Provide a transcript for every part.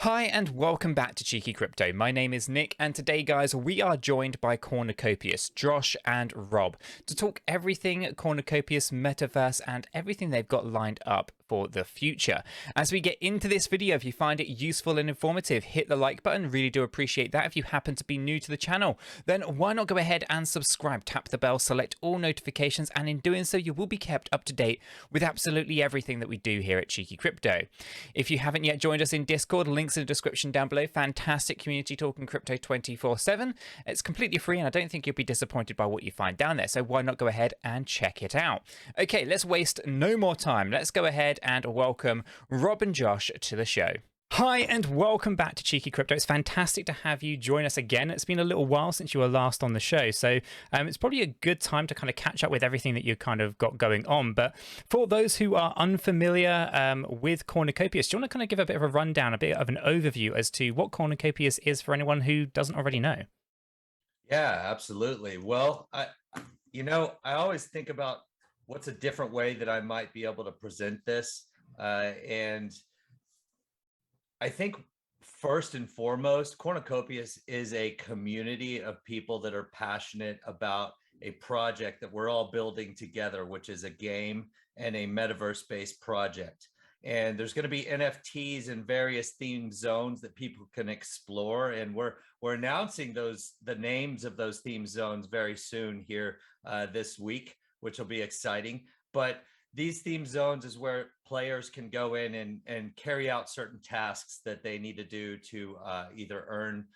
Hi and welcome back to Cheeky Crypto. My name is Nick, and today, guys, we are joined by 𝗕𝗃𝗪𝗧, Josh and Rob to talk everything 𝗕𝗃𝗪𝗧, metaverse, and everything they've got lined up for the future. As we get into this video, if you find it useful and informative, hit the like button. Really do appreciate that. If you happen to be new to the channel, then why not go ahead and subscribe, tap the bell, select all notifications, and in doing so, you will be kept up to date with absolutely everything that we do here at Cheeky Crypto. If you haven't yet joined us in Discord, links in the description down below. Fantastic community talking crypto 24/7. It's completely free, and I don't think you'll be disappointed by what you find down there, so why not go ahead and check it out. Okay, let's waste no more time. Let's go ahead and welcome Rob and Josh to the show. Hi and welcome back to Cheeky Crypto. It's fantastic to have you join us again. It's been a little while since you were last on the show, so it's probably a good time to kind of catch up with everything that you kind of got going on. But for those who are unfamiliar with 𝗕𝗃𝗪𝗧, do you want to kind of give a bit of a rundown, a bit of an overview as to what 𝗕𝗃𝗪𝗧 is for anyone who doesn't already know? Yeah, absolutely. Well, I always think about what's a different way that I might be able to present this. And I think first and foremost, 𝗕𝗃𝗪𝗧 is a community of people that are passionate about a project that we're all building together, which is a game and a metaverse-based project. And there's going to be NFTs in various themed zones that people can explore. And we're announcing the names of those theme zones very soon here this week, which will be exciting. But these theme zones is where players can go in and carry out certain tasks that they need to do to either earn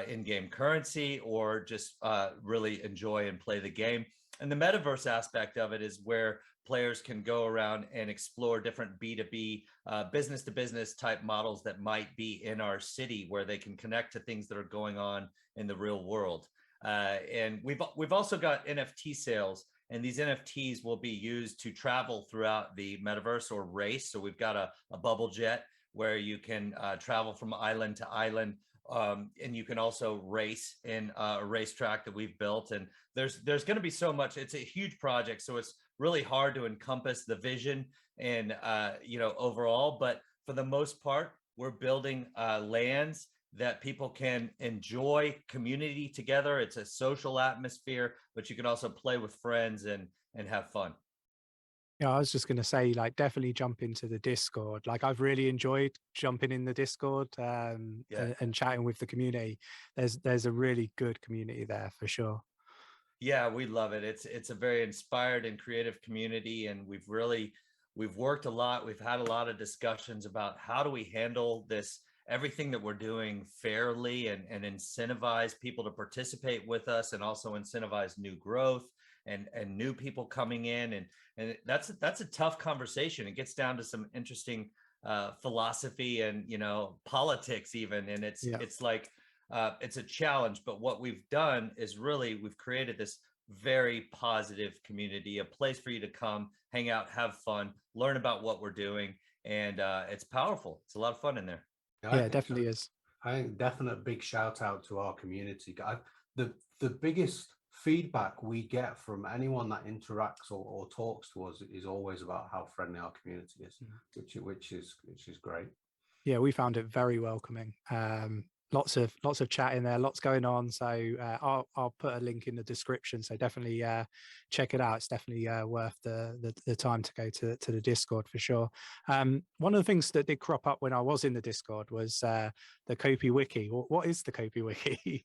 in-game currency or just really enjoy and play the game. And the metaverse aspect of it is where players can go around and explore different B2B, business-to-business type models that might be in our city, where they can connect to things that are going on in the real world. And we've also got NFT sales. And these NFTs will be used to travel throughout the metaverse or race. So we've got a bubble jet where you can travel from island to island. And you can also race in a racetrack that we've built. And there's going to be so much. It's a huge project, so it's really hard to encompass the vision and overall. But for the most part, we're building lands that people can enjoy community together. It's a social atmosphere, but you can also play with friends and have fun. Yeah, I was just going to say, like, definitely jump into the Discord. Like, I've really enjoyed jumping in the Discord and chatting with the community. There's a really good community there for sure. Yeah, we love it. It's a very inspired and creative community, and we've worked a lot. We've had a lot of discussions about how do we handle this, everything that we're doing fairly, and incentivize people to participate with us, and also incentivize new growth and new people coming in. And that's a tough conversation. It gets down to some interesting philosophy and politics even. And it's like it's a challenge. But what we've done is we've created this very positive community, a place for you to come, hang out, have fun, learn about what we're doing. And it's powerful. It's a lot of fun in there. Yeah, it definitely is. I think definite big shout out to our community. The biggest feedback we get from anyone that interacts or talks to us is always about how friendly our community is, which is great. Yeah, we found it very welcoming. Lots of chat in there, lots going on. So I'll put a link in the description. So definitely check it out. It's definitely worth the time to go to the Discord for sure. One of the things that did crop up when I was in the Discord was the Kopi Wiki. What is the Kopi Wiki?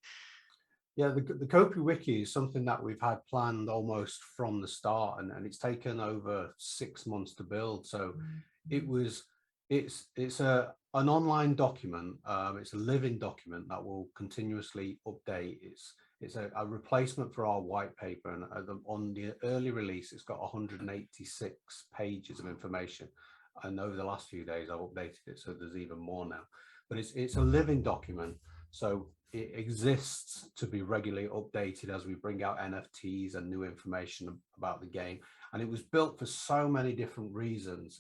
Yeah, the Kopi Wiki is something that we've had planned almost from the start, and it's taken over 6 months to build. So it's an online document. It's a living document that will continuously update. It's a replacement for our white paper, and on the early release, it's got 186 pages of information. And over the last few days, I've updated it, so there's even more now. But it's a living document, so it exists to be regularly updated as we bring out NFTs and new information about the game. And it was built for so many different reasons.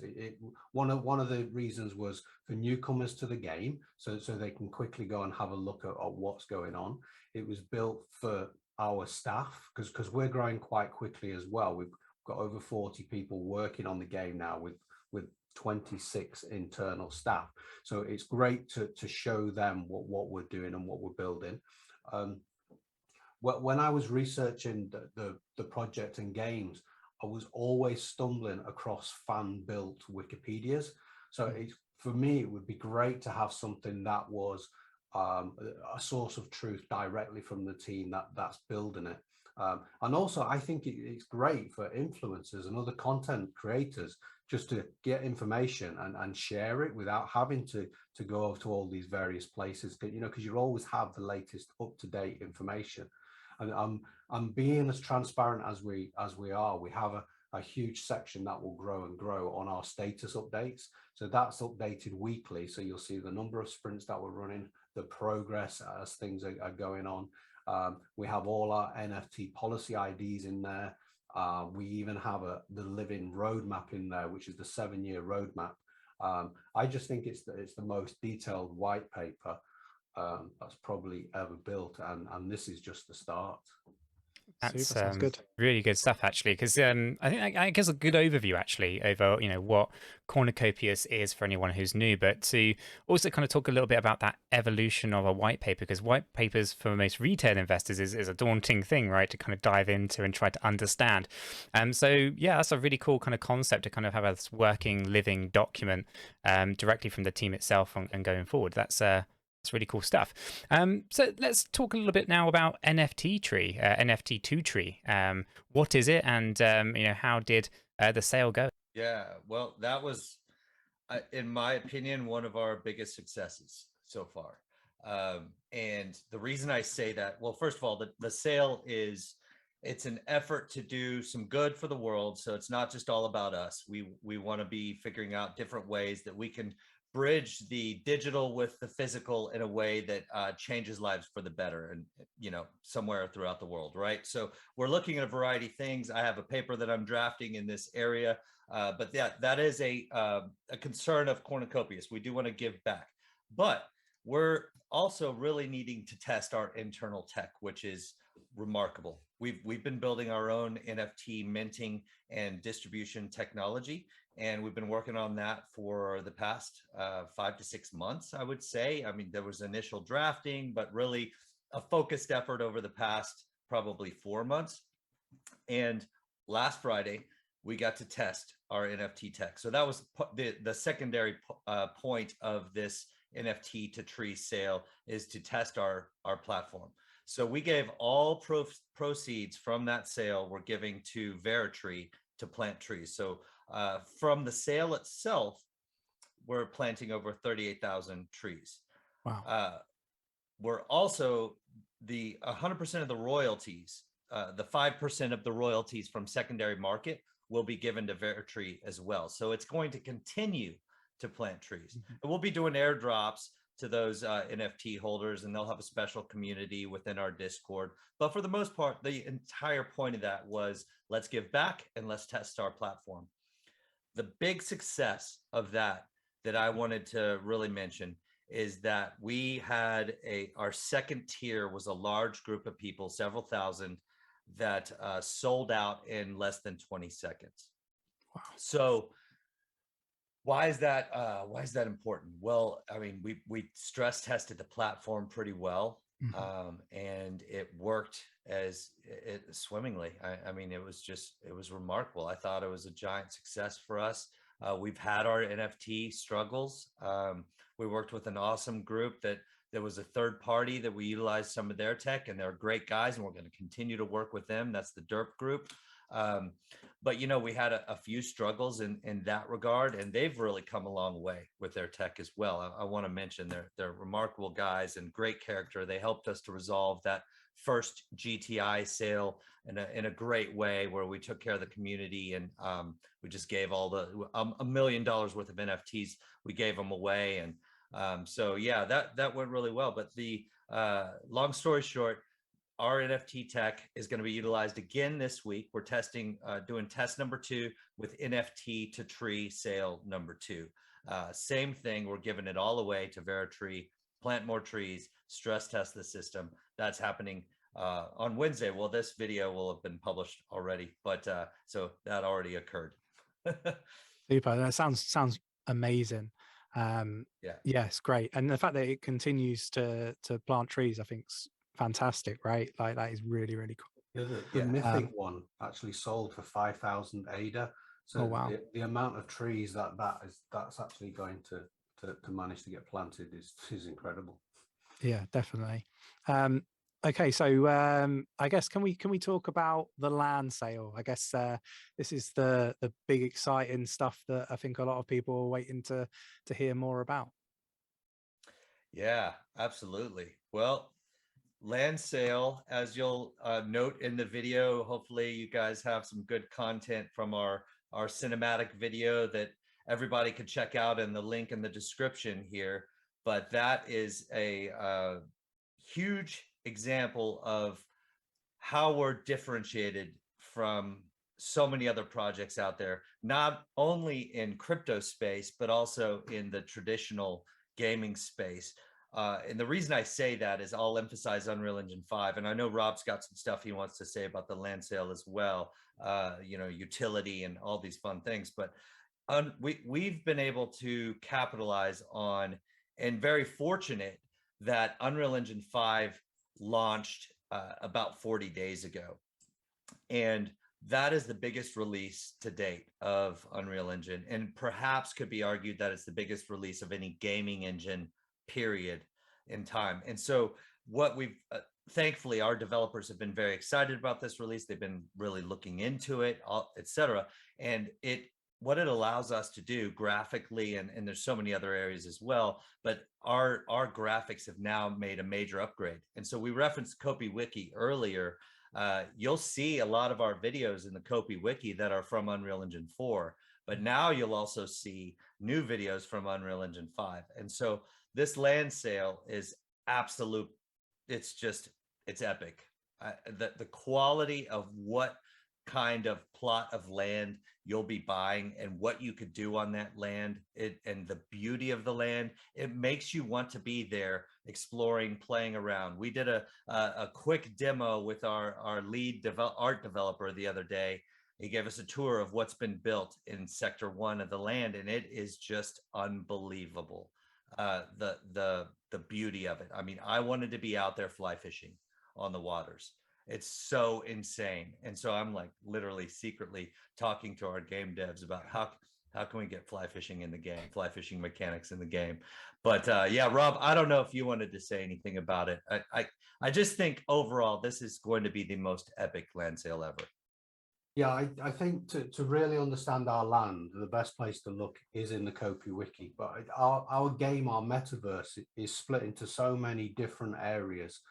One of the reasons was for newcomers to the game, so they can quickly go and have a look at what's going on. It was built for our staff because we're growing quite quickly as well. We've got over 40 people working on the game now with 26 internal staff. So it's great to show them what we're doing and what we're building. When I was researching the project and games, I was always stumbling across fan-built Wikipedias. So for me, it would be great to have something that was a source of truth directly from the team that's building it. And also, I think it's great for influencers and other content creators just to get information and share it without having to go to all these various places, you know, because you always have the latest up-to-date information. And I'm being as transparent as we are. We have a huge section that will grow and grow on our status updates. So that's updated weekly. So you'll see the number of sprints that we're running, the progress as things are going on. We have all our NFT policy IDs in there. We even have the living roadmap in there, which is the 7-year roadmap. I just think it's the most detailed white paper that's probably ever built, and this is just the start. That's Super, sounds good. really good stuff, actually, because I think that gives a good overview, actually, over, you know, what Cornucopias is for anyone who's new, but to also kind of talk a little bit about that evolution of a white paper, because white papers for most retail investors is a daunting thing, right, to kind of dive into and try to understand. So yeah, that's a really cool kind of concept to kind of have a working, living document directly from the team itself and going forward. That's really cool stuff. So let's talk a little bit now about NFT Tree, NFT 2 Tree. What is it, and you know, how did the sale go? Yeah, well, that was, in my opinion, one of our biggest successes so far. And the reason I say that, well, first of all, the sale it's an effort to do some good for the world. So it's not just all about us. We want to be figuring out different ways that we can bridge the digital with the physical in a way that changes lives for the better, and, you know, somewhere throughout the world, right? So we're looking at a variety of things. I have a paper that I'm drafting in this area, but that is a concern of Cornucopias. We do want to give back, but we're also really needing to test our internal tech, which is remarkable. We've been building our own NFT minting and distribution technology, and we've been working on that for the past 5 to 6 months, I would say. I mean, there was initial drafting, but really a focused effort over the past probably 4 months. And last Friday, we got to test our NFT tech. So that was the secondary point of this NFT to tree sale, is to test our platform. So we gave all proceeds from that sale, we're giving to 𝗲𝗪tree to plant trees. So from the sale itself, we're planting over 38,000 trees. Wow. We're also, the 100% of the royalties, the 5% of the royalties from secondary market will be given to 𝗲𝗪tree as well. So it's going to continue to plant trees. And we'll be doing airdrops to those NFT holders, and they'll have a special community within our Discord. But for the most part, the entire point of that was, let's give back and let's test our platform. The big success of that I wanted to really mention is that we had our second tier was a large group of people, several thousand, that sold out in less than 20 seconds. Wow. So why is that important? Well, I mean, we stress tested the platform pretty well, and it worked swimmingly. I mean, it was remarkable. I thought it was a giant success for us. We've had our NFT struggles. We worked with an awesome group that there was a third party that we utilized some of their tech, and they're great guys, and we're going to continue to work with them. That's the 𝗲𝗪 group. But, you know, we had a few struggles in that regard, and they've really come a long way with their tech as well. I want to mention they're remarkable guys and great character. They helped us to resolve that first GTI sale in a great way, where we took care of the community, and we just gave all the $1 million worth of NFTs. We gave them away, and so yeah, that went really well. But the long story short, our NFT tech is going to be utilized again this week. We're testing, doing test number 2 with NFT to tree sale number 2. Same thing, we're giving it all away to 𝗲𝗪tree, plant more trees, stress test the system. That's happening on Wednesday. Well, this video will have been published already, but so that already occurred. Super. That sounds amazing. Yeah. Yes, great. And the fact that it continues to plant trees, I think, is fantastic, right? Like that is really, really cool. Yeah, the mythic one actually sold for 5,000 ADA. So Oh, wow. the amount of trees that's actually going to manage to get planted is incredible. Yeah, definitely. Okay, so I guess can we talk about the land sale? I guess this is the big exciting stuff that I think a lot of people are waiting to hear more about. Yeah, absolutely. Well, land sale, as you'll note in the video, hopefully you guys have some good content from our cinematic video that everybody could check out in the link in the description here. But that is a huge example of how we're differentiated from so many other projects out there, not only in crypto space, but also in the traditional gaming space. And the reason I say that is I'll emphasize Unreal Engine 5. And I know Rob's got some stuff he wants to say about the land sale as well, you know, utility and all these fun things. But we've been able to capitalize on, and very fortunate that Unreal Engine 5 launched about 40 days ago. And that is the biggest release to date of Unreal Engine, and perhaps could be argued that it's the biggest release of any gaming engine period in time. And so what we've thankfully, our developers have been very excited about this release. They've been really looking into it, etc. And what it allows us to do graphically, and there's so many other areas as well, but our graphics have now made a major upgrade. And so we referenced Kopi Wiki earlier. You'll see a lot of our videos in the Kopi Wiki that are from Unreal Engine 4, but now you'll also see new videos from Unreal Engine 5. And so this land sale is absolute. It's epic. The quality of what kind of plot of land you'll be buying and what you could do on that land, and the beauty of the land, it makes you want to be there exploring, playing around. We did a quick demo with our lead art developer the other day. He gave us a tour of what's been built in Sector 1 of the land, and it is just unbelievable. The beauty of it. I mean, I wanted to be out there fly fishing on the waters. It's so insane. And so I'm like literally secretly talking to our game devs about how can we get fly fishing in the game, fly fishing mechanics in the game. But yeah, Rob, I don't know if you wanted to say anything about it. I just think overall this is going to be the most epic land sale ever. Yeah, I think to really understand our land, the best place to look is in the Kopi Wiki. But our game, our metaverse, is split into so many different areas.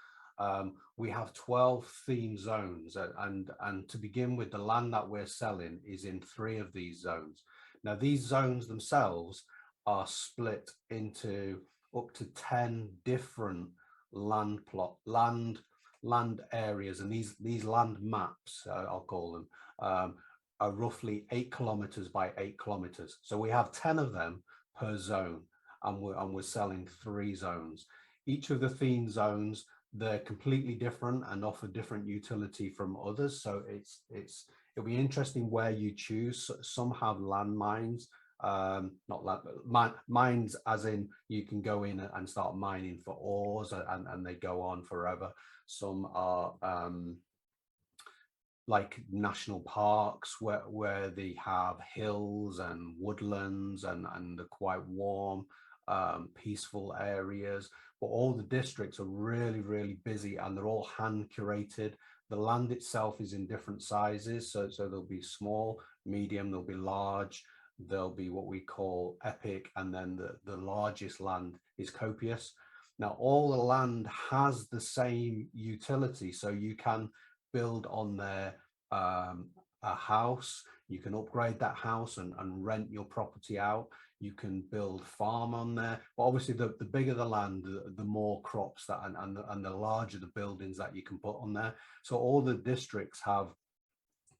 We have 12 theme zones, and to begin with, the land that we're selling is in 3 of these zones. Now, these zones themselves are split into up to 10 different land areas, and these land maps, I'll call them, are roughly 8 kilometers by 8 kilometers. So we have 10 of them per zone, and we're selling 3 zones. Each of the theme zones, they're completely different and offer different utility from others. So it'll be interesting where you choose. Some have landmines, mines as in you can go in and start mining for ores, and they go on forever. Some are like national parks where they have hills and woodlands and they're quite warm, peaceful areas. But all the districts are really, really busy, and they're all hand curated. The land itself is in different sizes. So there'll be small, medium, there'll be large, there'll be what we call epic, and then the largest land is copious. Now, all the land has the same utility. So you can build on there a house, you can upgrade that house and rent your property out. You can build farm on there, but obviously the bigger the land, the more crops that and the larger the buildings that you can put on there. So all the districts have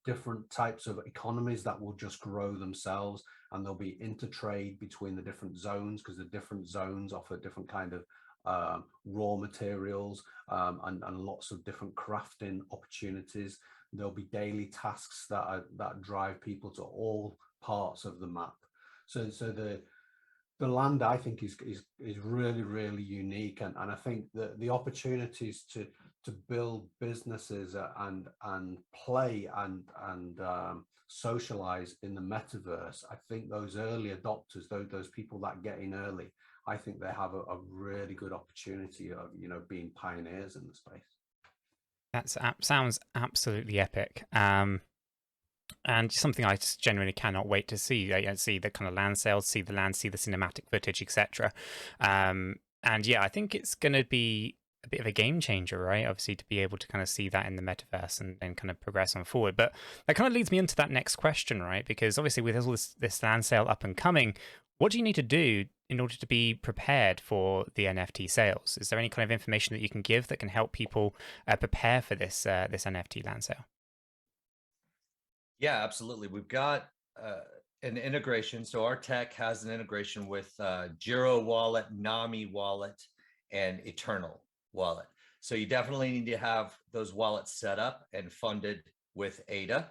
different types of economies that will just grow themselves, and there'll be intertrade between the different zones because the different zones offer different kind of raw materials, and lots of different crafting opportunities. There'll be daily tasks that drive people to all parts of the map. So the land, I think, is really, really unique, and I think that the opportunities to build businesses and play and socialize in the metaverse, I think those early adopters, those people that get in early, I think they have a really good opportunity of, you know, being pioneers in the space. That sounds absolutely epic. And something I just genuinely cannot wait to see. See the kind of land sales, see the land, see the cinematic footage, etc. And yeah, I think it's going to be a bit of a game changer, right? Obviously, to be able to kind of see that in the metaverse and kind of progress on forward. But that kind of leads me into that next question, right? Because obviously, with all this land sale up and coming, what do you need to do in order to be prepared for the NFT sales? Is there any kind of information that you can give that can help people prepare for this this NFT land sale? Yeah, absolutely. We've got an integration. So our tech has an integration with Jiro Wallet, Nami Wallet, and Eternal Wallet. So you definitely need to have those wallets set up and funded with ADA.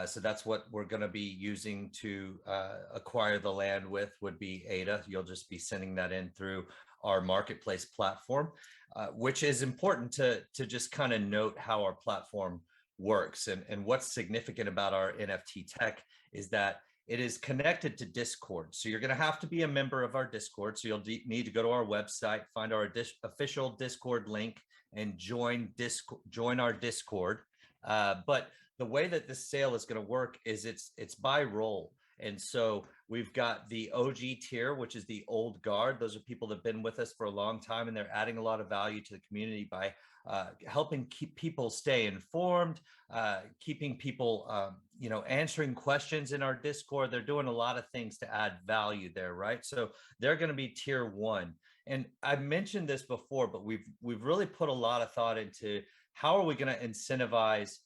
So that's what we're going to be using to acquire the land with, would be ADA. You'll just be sending that in through our marketplace platform, which is important to just kind of note how our platform works. And what's significant about our NFT tech is that it is connected to Discord. So you're going to have to be a member of our Discord. So you'll need to go to our website, find our official Discord link, and join our Discord. But the way that this sale is going to work is it's by role. And so we've got the OG tier, which is the old guard. Those are people that have been with us for a long time, and they're adding a lot of value to the community by helping keep people stay informed, keeping people, you know, answering questions in our Discord. They're doing a lot of things to add value there, right? So they're going to be tier 1. And I mentioned this before, but we've really put a lot of thought into how are we going to incentivize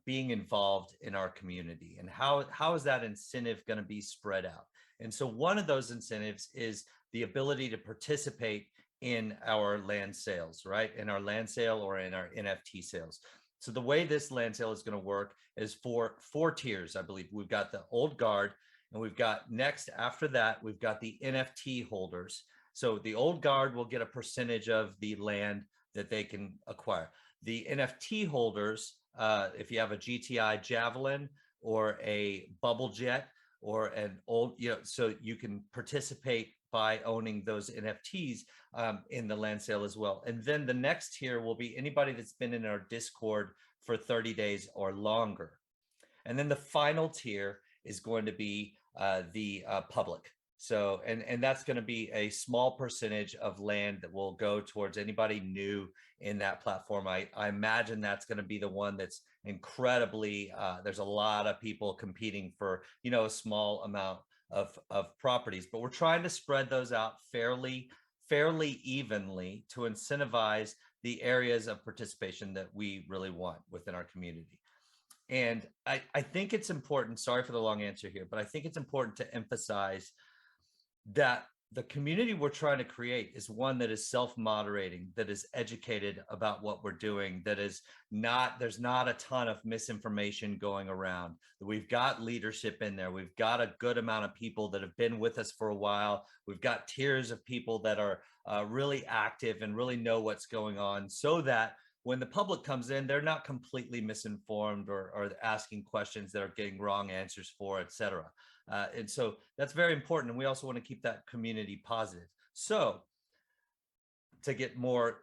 being involved in our community, and how is that incentive going to be spread out? And so one of those incentives is the ability to participate in our land sales, right? In our land sale or in our NFT sales. So the way this land sale is going to work is for 4 tiers, I believe. We've got the old guard, and we've got next after that, we've got the NFT holders. So the old guard will get a percentage of the land that they can acquire. The NFT holders, if you have a GTI Javelin or a Bubble Jet or an old, you know, so you can participate by owning those NFTs in the land sale as well. And then the next tier will be anybody that's been in our Discord for 30 days or longer. And then the final tier is going to be the public. So, and that's going to be a small percentage of land that will go towards anybody new in that platform. I imagine that's going to be the one that's incredibly, there's a lot of people competing for, you know, a small amount of properties, but we're trying to spread those out fairly evenly to incentivize the areas of participation that we really want within our community. And I think it's important, sorry for the long answer here, but I think it's important to emphasize that the community we're trying to create is one that is self-moderating, that is educated about what we're doing, that is not, there's not a ton of misinformation going around. We've got leadership in there. We've got a good amount of people that have been with us for a while. We've got tiers of people that are really active and really know what's going on, so that when the public comes in, they're not completely misinformed or asking questions that are getting wrong answers for, et cetera. And so that's very important. And we also want to keep that community positive. So to get more,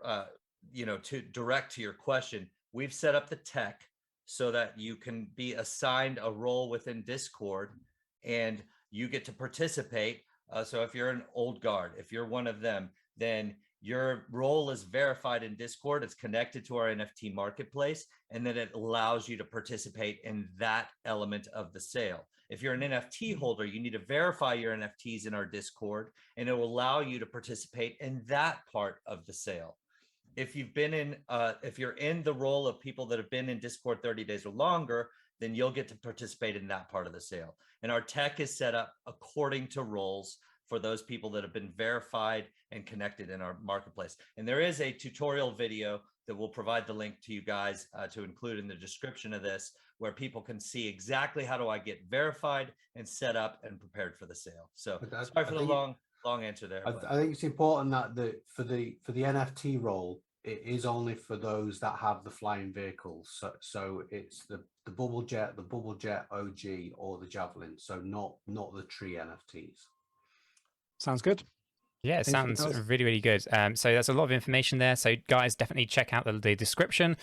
you know, to direct to your question, we've set up the tech so that you can be assigned a role within Discord and you get to participate. So if you're an old guard, if you're one of them, then your role is verified in Discord. It's connected to our NFT marketplace, and then it allows you to participate in that element of the sale. If you're an NFT holder, you need to verify your NFTs in our Discord, and it will allow you to participate in that part of the sale. If you've been in, if you're in the role of people that have been in Discord 30 days or longer, then you'll get to participate in that part of the sale. And our tech is set up according to roles for those people that have been verified and connected in our marketplace. And there is a tutorial video that we'll provide the link to you guys to include in the description of this, where people can see exactly how do I get verified and set up and prepared for the sale. So sorry for the long answer there. I think it's important that for the NFT role, it is only for those that have the flying vehicles. So it's the 𝗕𝗂𝗪𝗔𝗥𝗘, the 𝗕𝗂𝗪𝗔𝗥𝗘 OG, or the Javelin. So not the tree NFTs. Sounds good. Yeah, it sounds really, really good. So there's a lot of information there. So guys, definitely check out the description.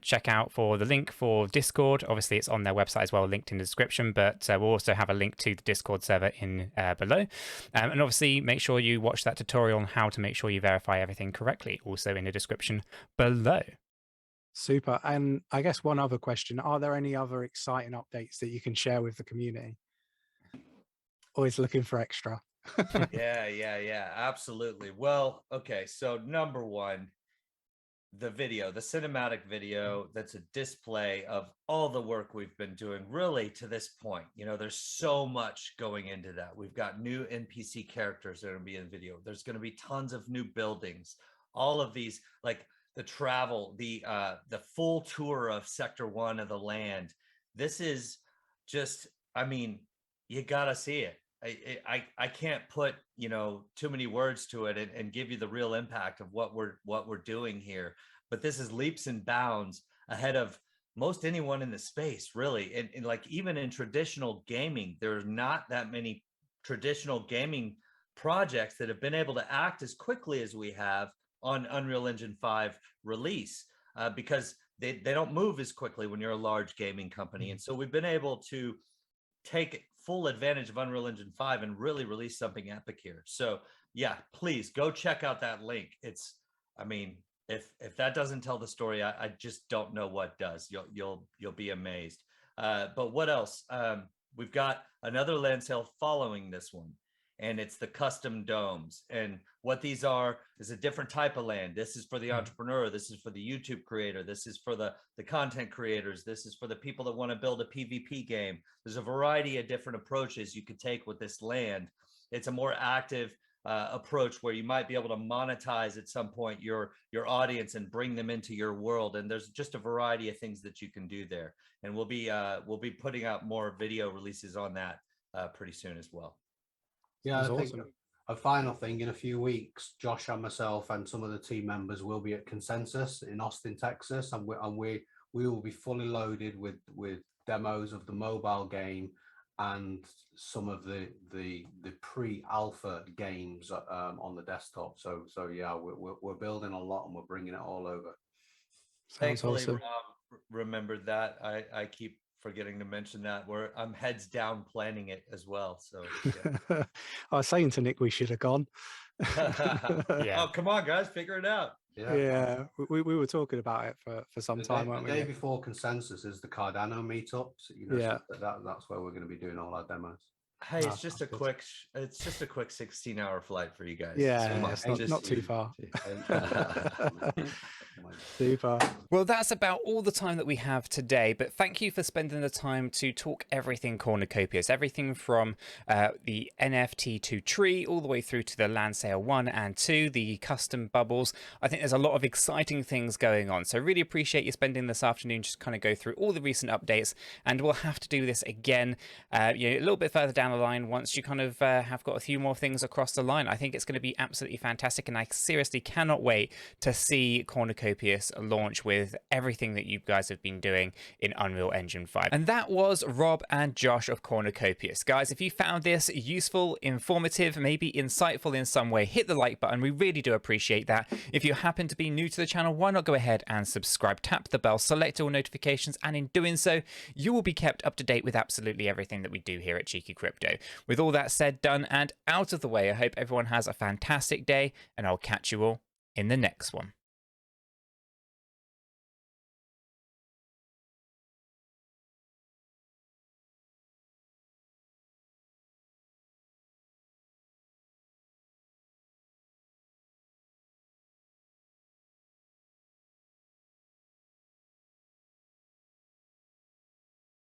Check out for the link for Discord. Obviously, it's on their website as well, linked in the description. But we'll also have a link to the Discord server in below. And obviously, make sure you watch that tutorial on how to make sure you verify everything correctly, also in the description below. Super. And I guess one other question, are there any other exciting updates that you can share with the community? Always looking for extra. Yeah, absolutely. Well, okay, so number one, the cinematic video, that's a display of all the work we've been doing really to this point. You know, there's so much going into that. We've got new NPC characters that are going to be in video. There's going to be tons of new buildings, all of these, like the travel, the full tour of Sector 1 of the land. This is just, I mean, you got to see it. I can't put, you know, too many words to it and give you the real impact of what we're doing here. But this is leaps and bounds ahead of most anyone in the space, really. And like even in traditional gaming, there's not that many traditional gaming projects that have been able to act as quickly as we have on Unreal Engine 5 release, because they don't move as quickly when you're a large gaming company. And so we've been able to take full advantage of Unreal Engine 5 and really release something epic here. So yeah, please go check out that link. It's, I mean, if that doesn't tell the story, I just don't know what does. You'll be amazed. But what else? We've got another land sale following this one, and it's the custom domes. And what these are is a different type of land. This is for the entrepreneur. This is for the YouTube creator. This is for the content creators. This is for the people that want to build a PvP game. There's a variety of different approaches you could take with this land. It's a more active approach where you might be able to monetize at some point your audience and bring them into your world. And there's just a variety of things that you can do there. And we'll be putting out more video releases on that pretty soon as well. Yeah, I think awesome. A final thing, in a few weeks, Josh and myself and some of the team members will be at Consensus in Austin, Texas, and we will be fully loaded with demos of the mobile game and some of the pre-alpha games on the desktop. So yeah, we're building a lot and we're bringing it all over. Thankfully, awesome. Rob remembered that. I keep forgetting to mention that I'm heads down planning it as well. So yeah. I was saying to Nick we should have gone. Yeah. Oh, come on, guys, figure it out. Yeah, we were talking about it for some time, weren't we? The day before Consensus is the Cardano meetups. You know, yeah, so that's where we're going to be doing all our demos. Hey, it's just a quick 16-hour flight for you guys. Yeah, it's not too far. Super. Well, that's about all the time that we have today, but thank you for spending the time to talk everything cornucopias, everything from the NFT 2 tree all the way through to the land sale 1 and 2, the custom bubbles. I think there's a lot of exciting things going on, so really appreciate you spending this afternoon just kind of go through all the recent updates, and we'll have to do this again a little bit further down the line once you kind of have got a few more things across the line. I think it's going to be absolutely fantastic, and I seriously cannot wait to see Cornucopias launch with everything that you guys have been doing in Unreal Engine 5. And that was Rob and Josh of Cornucopias. Guys, if you found this useful, informative, maybe insightful in some way, hit the like button. We really do appreciate that. If you happen to be new to the channel, why not go ahead and subscribe, tap the bell, select all notifications, and in doing so, you will be kept up to date with absolutely everything that we do here at Cheeky Crypto. With all that said, done, and out of the way, I hope everyone has a fantastic day, and I'll catch you all in the next one.